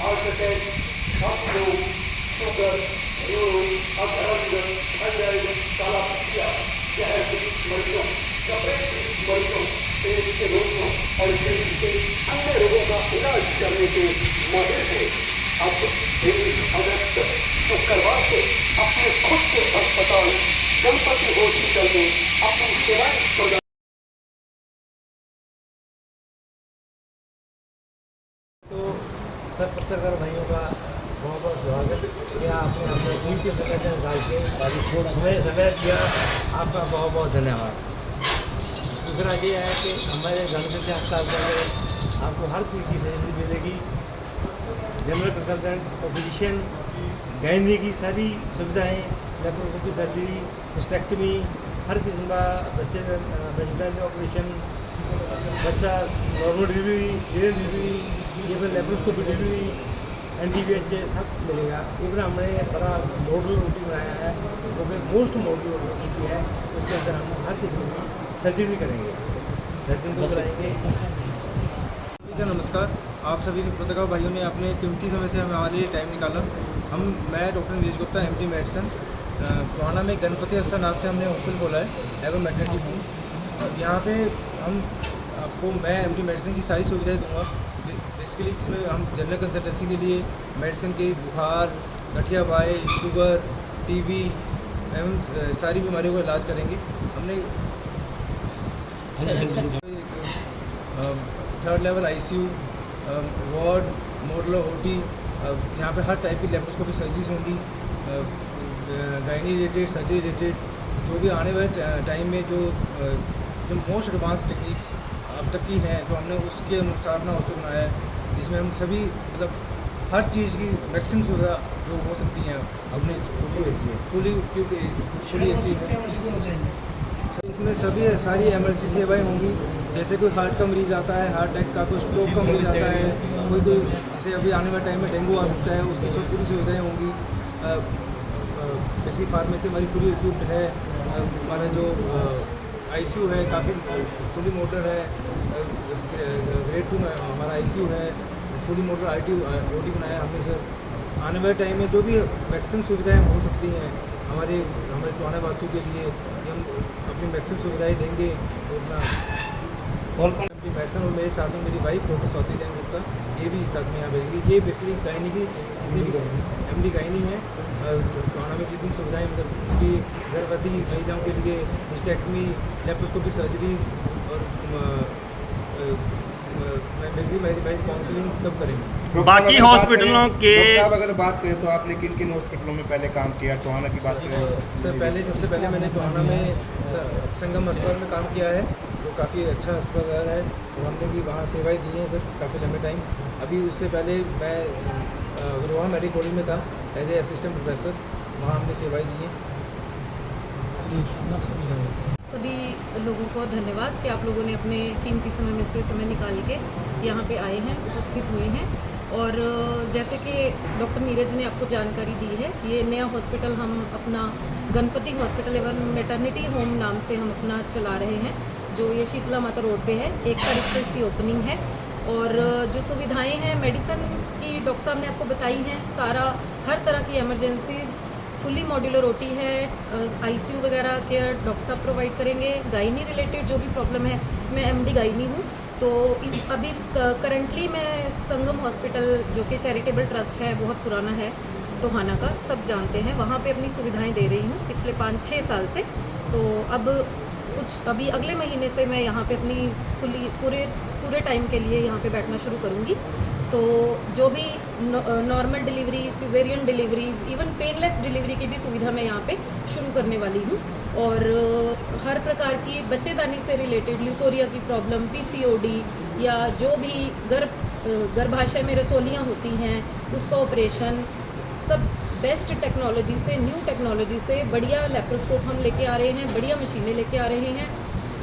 Heart attack, छाती रोग, sugar, neuro, अधरंग, thyroid, काला पीलिया, जहर पीड़ित मरीजों, कब्रेट पीड़ित मरीजों, पेट के रोगों और शरीर के अन्य रोगों का इलाज करने के माहिर हैं। अब 23 अगस्त शुक्रवार से अपने खुद के अस्पताल गणपति हॉस्पिटल में अपनी सेवाएं प्रदान। तो सब पत्रकार भाइयों का बहुत बहुत स्वागत। या आपने अपने कीमती समय से निकाल के हमें समय दिया, आपका बहुत बहुत धन्यवाद। दूसरा ये है कि हमारे गणपति अस्पताल में आपको हर चीज़ की फैसिलिटी मिलेगी। जनरल कंसल्टेंट, ऑपरेशन, गायनी की सारी सुविधाएँ, लेप्रोस्कोपी सर्जरी, हिस्टेक्टमी, हर किस्म का बच्चे ऑपरेशन, बच्चा normal delivery, serial delivery, even laparoscopy delivery, NDBH सब मिलेगा। इवन हमने बड़ा मॉडल रोटी बनाया है, जो कि मोस्ट मॉडल रोटी है। उसके अंदर हम हर किस्म की सर्जरी भी करेंगे, सर्जरी भी कराएंगे। नमस्कार, आप सभी पत्रकार भाइयों ने अपने कीमती समय से हमारे लिए टाइम निकाला। मैं doctor Neeraj Gupta, MD medicine, Tohana में गणपति अस्पताल नाम से हमने हॉस्पिटल खोला है, एवं मैटरनिटी होम। यहाँ पे मैं MD मेडिसिन की सारी सुविधाएं दूंगा। बेसिकली इसमें हम जनरल कंसल्टेंसी के लिए मेडिसिन के बुखार, गठिया बाई, शुगर, TB एवं सारी बीमारियों का इलाज करेंगे। हमने 3rd level ICU, ward, modular OT, यहाँ पे हर टाइप की लेप्रोस्कोपी सर्जरीज होंगी, गायनी रिलेटेड, सर्जरी रिलेटेड, जो भी आने वाले टाइम में जो मोस्ट एडवांस टेक्निक्स अब तक की हैं, जो हमने उसके अनुसार अपना हॉस्पिटल बनाया है, जिसमें हम सभी मतलब हर चीज़ की मैक्सिमम सुविधा जो हो सकती हैं अपने फुली AC है। इसमें सभी सारी इमरजेंसी सेवाएं होंगी। जैसे कोई हार्ट का मरीज़ आता है, हार्ट अटैक का, कोई स्ट्रोक का मरीज़ आता है, कोई जैसे अभी आने वाले टाइम में डेंगू आ सकता है, उसकी सब पूरी सुविधाएं होंगी। जैसे फार्मेसी हमारी फुली इक्विप्ड है, हमारा जो ICU है काफ़ी फुली मोटर है, ग्रेड 2 में हमारा ICU है, फुली मोटर OT बनाया हमने सर। आने वाले टाइम में जो भी मैक्सिमम सुविधाएं हो सकती हैं हमारे टोहाना वासियों के लिए, हम अपनी मैक्सिमम सुविधाएं देंगे। और अपनी मेडिसिन और मेरे साथ में मेरी वाइफ डॉक्टर स्वाति जैन गुप्ता, ये भी साथ में यहाँ भेजेगी। ये बेसिकली गायनी की जितनी भी MD गायनी है टोहाना में जितनी सुविधाएं मतलब कि गर्भवती महिलाओं के लिए हिस्टेक्टमी, लेप्रोस्कोपी सर्जरीज और बेसिकली काउंसलिंग सब करेंगे। बाकी हॉस्पिटलों के साहब अगर बात करें तो आपने किन किन हॉस्पिटलों में पहले काम किया? टोहाना की बात करें सर, सबसे पहले मैंने टोहाना में संगम अस्पताल में काम किया है, जो काफ़ी अच्छा अस्पताल है, और हमने भी वहाँ सेवाएं दी हैं सर काफ़ी लंबे टाइम। अभी उससे पहले मैं अग्रवाल मेडिकल कॉलेज में था एज ए असिस्टेंट प्रोफेसर, वहाँ हमने सेवाएं दी हैं। सभी लोगों को धन्यवाद कि आप लोगों ने अपने कीमती समय में से समय निकाल के यहाँ पे आए हैं, उपस्थित हुए हैं। और जैसे कि डॉक्टर नीरज ने आपको जानकारी दी है, ये नया हॉस्पिटल हम अपना गणपति हॉस्पिटल एवं मैटरनिटी होम नाम से हम अपना चला रहे हैं, जो ये शीतला माता रोड पे है। 1 तारीख से इसकी ओपनिंग है। और जो सुविधाएं हैं मेडिसिन की डॉक्टर साहब ने आपको बताई हैं, सारा हर तरह की इमरजेंसीज, फुली मॉड्यूलर OT है, ICU वगैरह केयर डॉक्टर साहब प्रोवाइड करेंगे। गायनी रिलेटेड जो भी प्रॉब्लम है, मैं MD गायनी हूँ, तो अभी करंटली मैं संगम हॉस्पिटल जो कि चैरिटेबल ट्रस्ट है, बहुत पुराना है टोहाना का, सब जानते हैं, वहाँ पे अपनी सुविधाएं दे रही हूँ पिछले 5-6 साल से। तो अब अभी अगले महीने से मैं यहाँ पे अपनी पूरे टाइम के लिए यहाँ पे बैठना शुरू करूँगी। तो जो भी normal delivery, caesarean deliveries, even painless delivery की भी सुविधा मैं यहाँ पे शुरू करने वाली हूँ। और हर प्रकार की बच्चेदानी से रिलेटेड ल्यूकोरिया की प्रॉब्लम, PCOD या जो भी गर्भाशय में रसोलियाँ होती हैं, उसका ऑपरेशन, सब बेस्ट टेक्नोलॉजी से, न्यू टेक्नोलॉजी से बढ़िया लेप्रोस्कोप हम लेके आ रहे हैं, बढ़िया मशीनें लेके आ रहे हैं।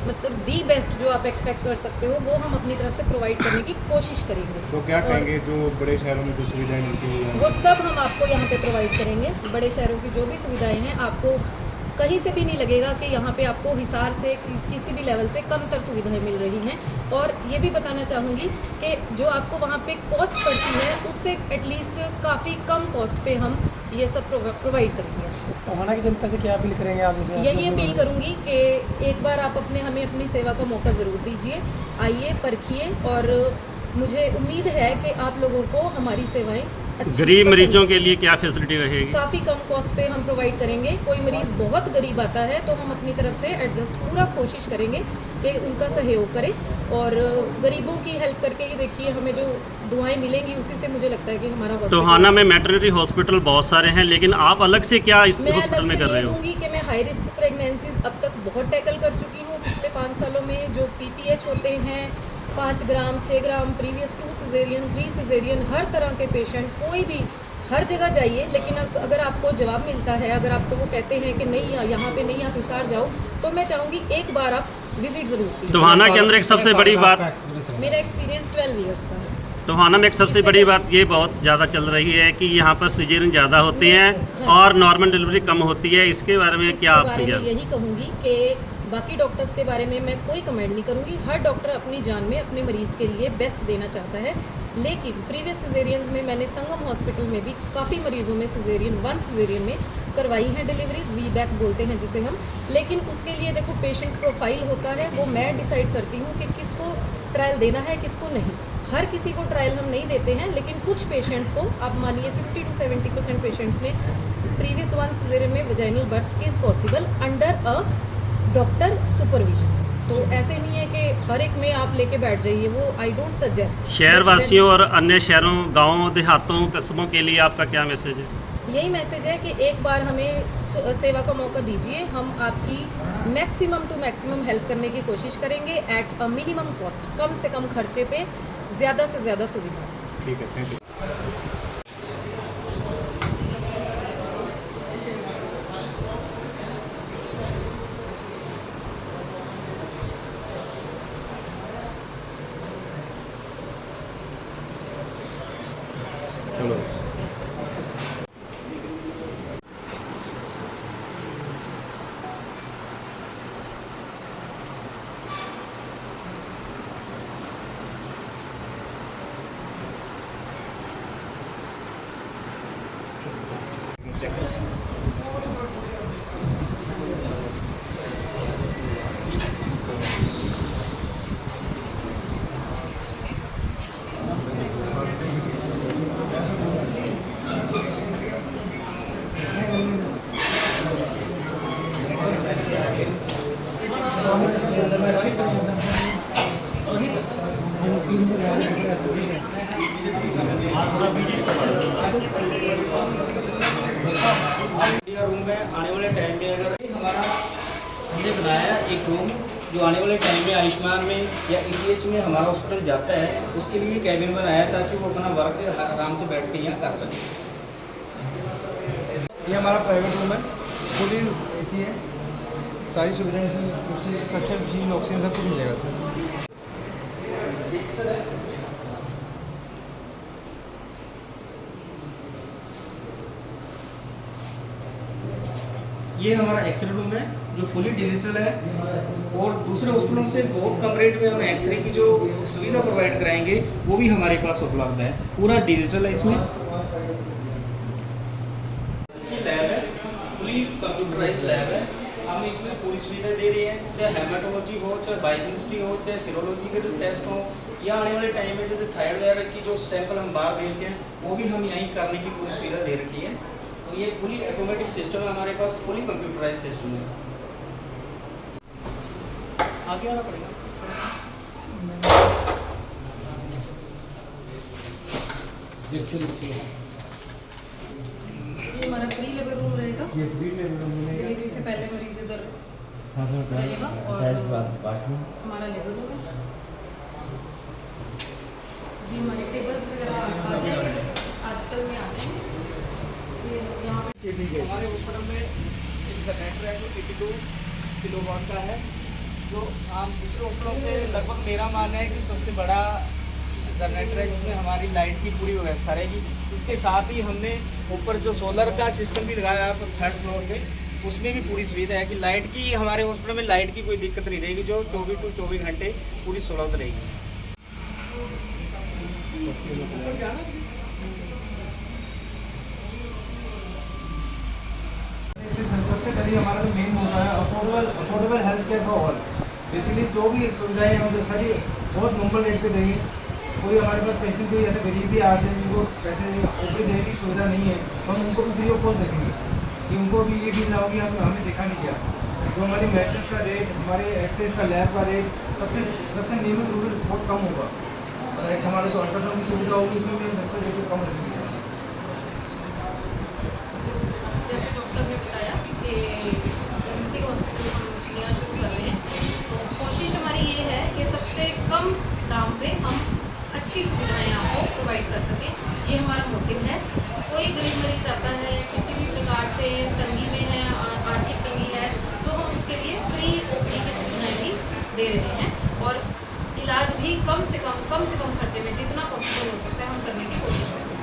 मतलब दी बेस्ट जो आप एक्सपेक्ट कर सकते हो वो हम अपनी तरफ से प्रोवाइड करने की कोशिश करेंगे। तो क्या कहेंगे जो बड़े शहरों में जो सुविधाएं मिलती हैं वो सब हम आपको यहाँ पे प्रोवाइड करेंगे। बड़े शहरों की जो भी सुविधाएं हैं आपको कहीं से भी नहीं लगेगा कि यहाँ पे आपको हिसार से किसी भी लेवल से कमतर सुविधाएं मिल रही हैं। और ये भी बताना चाहूँगी कि जो आपको वहाँ पे कॉस्ट पड़ती है उससे एटलीस्ट काफ़ी कम कॉस्ट पे हम ये सब प्रोवाइड करेंगे। टोहाना की जनता से क्या अपील करेंगे आप? जैसे यही अपील करूँगी कि एक बार आप हमें अपनी सेवा का मौका ज़रूर दीजिए, आइए, परखिए, और मुझे उम्मीद है कि आप लोगों को हमारी सेवाएं गरीब मरीजों के लिए क्या फैसिलिटी रहेगी? काफ़ी कम कॉस्ट पे हम प्रोवाइड करेंगे। कोई मरीज़ बहुत गरीब आता है तो हम अपनी तरफ से एडजस्ट पूरा कोशिश करेंगे कि उनका सहयोग करें, और गरीबों की हेल्प करके ही देखिए हमें जो दुआएं मिलेंगी उसी से मुझे लगता है कि हमारा टोहाना में मैटरनिटी हॉस्पिटल बहुत सारे हैं, लेकिन आप अलग से क्या इस मैं हॉस्पिटल अलग में से कर ये रहे हो? दूंगी कि मैं हाई रिस्क प्रेगनेंसीज अब तक बहुत टैकल कर चुकी हूँ पिछले 5 सालों में। जो PPH होते हैं 5 ग्राम 6 ग्राम, प्रीवियस 2 सिजेरियन 3 सिजेरियन, हर तरह के पेशेंट, कोई भी हर जगह जाइए, लेकिन अगर आपको जवाब मिलता है, अगर आपको वो कहते हैं कि नहीं यहाँ पे नहीं, आप हिसार जाओ, तो मैं चाहूँगी एक बार आप विजिट ज़रूर कीजिए। टोहाना के अंदर एक सबसे बड़ी बात, मेरा एक्सपीरियंस 12 ईयर्स का है। टोहाना में एक सबसे बड़ी बात ये बहुत ज़्यादा चल रही है कि यहाँ पर सिजेरियन ज़्यादा होते हैं और नॉर्मल डिलीवरी कम होती है। इसके बारे में क्या आप इसके बारे में यही कहूँगी कि बाकी डॉक्टर्स के बारे में मैं कोई कमेंट नहीं करूँगी। हर डॉक्टर अपनी जान में अपने मरीज़ के लिए बेस्ट देना चाहता है, लेकिन प्रीवियस सिजेरियंस में मैंने संगम हॉस्पिटल में भी काफ़ी मरीज़ों में सिजेरियन 1 सिजेरियन में करवाई हैं डिलीवरीज, VBAC बोलते हैं जिसे हम। लेकिन उसके लिए देखो पेशेंट प्रोफाइल होता है, वो मैं डिसाइड करती हूँ कि किसको ट्रायल देना है किसको नहीं। हर किसी को ट्रायल हम नहीं देते हैं, लेकिन कुछ पेशेंट्स को, आप मानिए 50 to 70% पेशेंट्स में प्रीवियस 1 सिजेरियन में vaginal birth is possible under a doctor supervision. तो ऐसे नहीं है कि हर एक में आप लेके बैठ जाइए, वो आई डोंट सजेस्ट। शहर वासियों और अन्य शहरों, गाँवों, देहातों, कस्बों के लिए आपका क्या मैसेज है? यही मैसेज है कि एक बार हमें सेवा का मौका दीजिए, हम आपकी मैक्सिमम टू मैक्सिमम हेल्प करने की कोशिश करेंगे एट अ मिनिमम कॉस्ट, कम से कम खर्चे पे ज़्यादा से ज़्यादा सुविधा। ठीक है, थैंक यू। चलो रूम में आने वाले टाइम में अगर हमारा हमने बनाया एक रूम जो आने वाले टाइम में आयुष्मान में या ECH में हमारा हॉस्पिटल जाता है, उसके लिए कैबिन बनाया ताकि वो अपना वर्क आराम से बैठ के यहाँ कर सके। ये हमारा प्राइवेट रूम है, फुली AC है, सारी सुविधाएं, सक्शन मशीन, ऑक्सीजन सब कुछ मिलेगा। ये हमारा एक्सरे रूम है जो फुली डिजिटल है, और दूसरे हॉस्पिटलों से बहुत कम रेट में हम एक्सरे की जो सुविधा प्रोवाइड कराएंगे वो भी हमारे पास उपलब्ध है, पूरा डिजिटल है। इसमें लैब है, फुली कंप्यूटराइज्ड लैब है, हम इसमें पूरी सुविधा दे रहे हैं, चाहे हेमाटोलॉजी हो, चाहे बायोकेमिस्ट्री हो, चाहे सीरोलॉजी के जो टेस्ट हो, या आने वाले टाइम में जैसे थायराइड वगैरह की जो सैंपल हम बाहर भेजते हैं वो भी हम यहीं करने की पूरी सुविधा दे रखी है। तो ये फुली ऑटोमेटिक सिस्टम है हमारे पास, फुली कंप्यूटराइज सिस्टम है। आगे आना पड़ेगा। ये हमारा प्री लेबर रूम रहेगा, ये फ्री लेवल रूम में डिलीवरी से पहले मरीज इधर साथ में रहेगा, और वाशरूम हमारा लेबर रूम है जी। हमारे टेबल्स वगैरह आ जाएंगे, बस आजकल में आ जाएंगे। ये यहाँ पे हमारे हॉस्पिटल में एक जनरेटर है जो 82 किलोवाट का है, जो आम दूसरे हॉस्पिटलों से लगभग मेरा मानना है कि सबसे बड़ा जनरेटर है, जिसमें हमारी लाइट की पूरी व्यवस्था रहेगी। इसके साथ ही हमने ऊपर जो सोलर का सिस्टम भी लगाया है 3rd फ्लोर पे, उसमें भी पूरी सुविधा है कि लाइट की, हमारे हॉस्पिटल में लाइट की कोई दिक्कत नहीं रहेगी, जो 24 घंटे पूरी सहूलत रहेगी। सबसे पहले हमारा जो मेन होता है affordable health care for all. Basically जो भी सुविधाएं हैं उनको सारी बहुत नॉर्मल रेट पे देंगे। कोई हमारे पास पेशेंट कोई ऐसे गरीब भी आते हैं जिनको पैसे ओपीडी देने की सुविधा नहीं है, तो हम उनको भी फ्री ऑफ कॉस्ट देखेंगे कि उनको भी ये फील ना हो कि हमें देखा नहीं गया। जो हमारी मेडिसिन का रेट, हमारे एक्सरेज का लैब का रेट सबसे नियमित रूप से बहुत कम होगा। और एक हमारे जो अल्ट्रासाउंड की सुविधा होगी उसमें भी हम सबसे रेट कम रखेंगे। जैसे डॉक्टर साहब ने बताया कि एमडी हॉस्पिटल हम यहाँ शुरू कर रहे हैं, तो कोशिश हमारी ये है कि सबसे कम दाम पे हम अच्छी सुविधाएं आपको प्रोवाइड कर सकें। ये हमारा मोटिव है। कोई गरीब मरीज आता है, किसी भी प्रकार से तंगी में है, आर्थिक तंगी है, तो हम उसके लिए फ्री ओपीडी की सुविधाएं भी दे रहे हैं और इलाज भी कम से कम खर्चे में जितना पॉसिबल हो सकता है हम करने की कोशिश करें।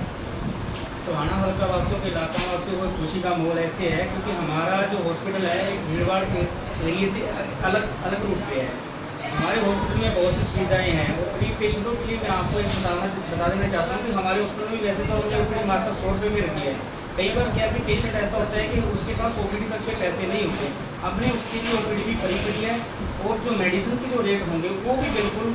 तो आना हल्का वासियों के इलाका वासियों को खुशी का माहौल ऐसे है क्योंकि हमारा जो हॉस्पिटल है एक भीड़भाड़ एरिया से अलग रूप पे है। हमारे हॉस्पिटल में बहुत सी सुविधाएं हैं और गरीब पेशेंटों के लिए मैं आपको एक बता देना चाहता हूँ कि हमारे हॉस्पिटल में वैसे तो हमने ओपीडी मात्र 100 रुपये में रखी है। कई बार क्या कि पेशेंट ऐसा होता है कि उसके पास ओपीडी तक के पैसे नहीं होते, हमने उसके लिए ओपीडी भी फ्री करी है और जो मेडिसिन के जो रेट होंगे वो भी बिल्कुल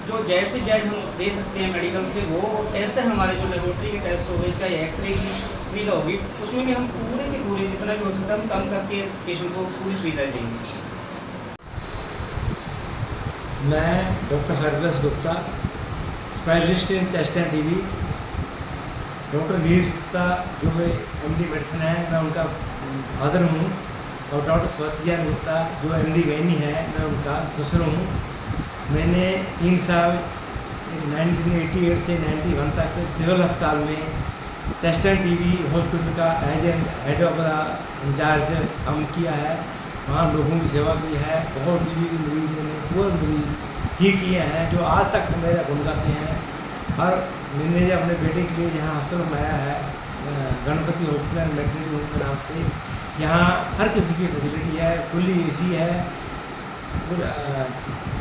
जो जैसे जायज़ हम दे सकते हैं मेडिकल से। वो टेस्ट है हमारे जो लेबोरेटरी के टेस्ट हो गए, चाहे एक्सरे की सुविधा होगी, उसमें भी हम पूरे के पूरे जितना भी हो सकता है हम कम करके पेशेंट को पूरी सुविधा देंगे। मैं doctor Harprakash Gupta, specialist in chest and TB. Doctor Neeraj Gupta जो है एमडी मेडिसिन है, मैं उनका फादर हूँ। और डॉक्टर स्वतिजान गुप्ता जो एमडी गैनी है, मैं उनका ससुर हूँ। मैंने 3 साल 1988 से 91 तक सिविल अस्पताल में चेस्ट एंड टीबी हॉस्पिटल का as an head of the incharge काम किया है। वहाँ लोगों की सेवा की है। बहुत टीबी के मरीज मैंने पूरे मरीज ही किए हैं जो आज तक मेरा गुण गाते हैं। और मैंने जो अपने बेटे के लिए यहाँ हॉस्पिटल बनाया है, Ganpati hospital and maternity home के नाम से, यहाँ हर किस्म की फैसिलिटी है, फुल्ली एसी है।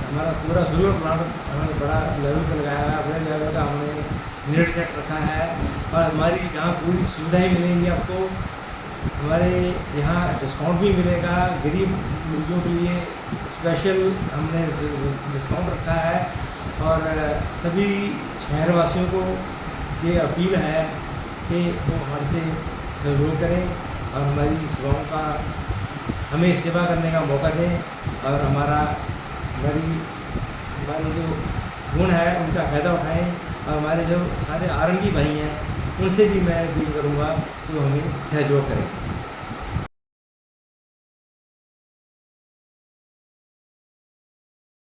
हमारा पूरा सोलर प्लांट हमने बड़ा लेवल पर लगाया है, बड़े लेवल का हमने नेट सेट रखा है। और हमारी जहाँ पूरी सुविधाएं मिलेंगी आपको। हमारे यहाँ डिस्काउंट भी मिलेगा, गरीब मरीजों के लिए स्पेशल हमने डिस्काउंट रखा है। और सभी शहरवासियों को ये अपील है कि वो हमारे से सहयोग करें और हमारी सेवाओं का हमें सेवा करने का मौका दें और हमारे जो गुण है उनका फ़ायदा उठाएं। और हमारे जो सारे आरएमपी भाई हैं उनसे भी मैं अपील करूँगा कि वो हमें सहयोग करें।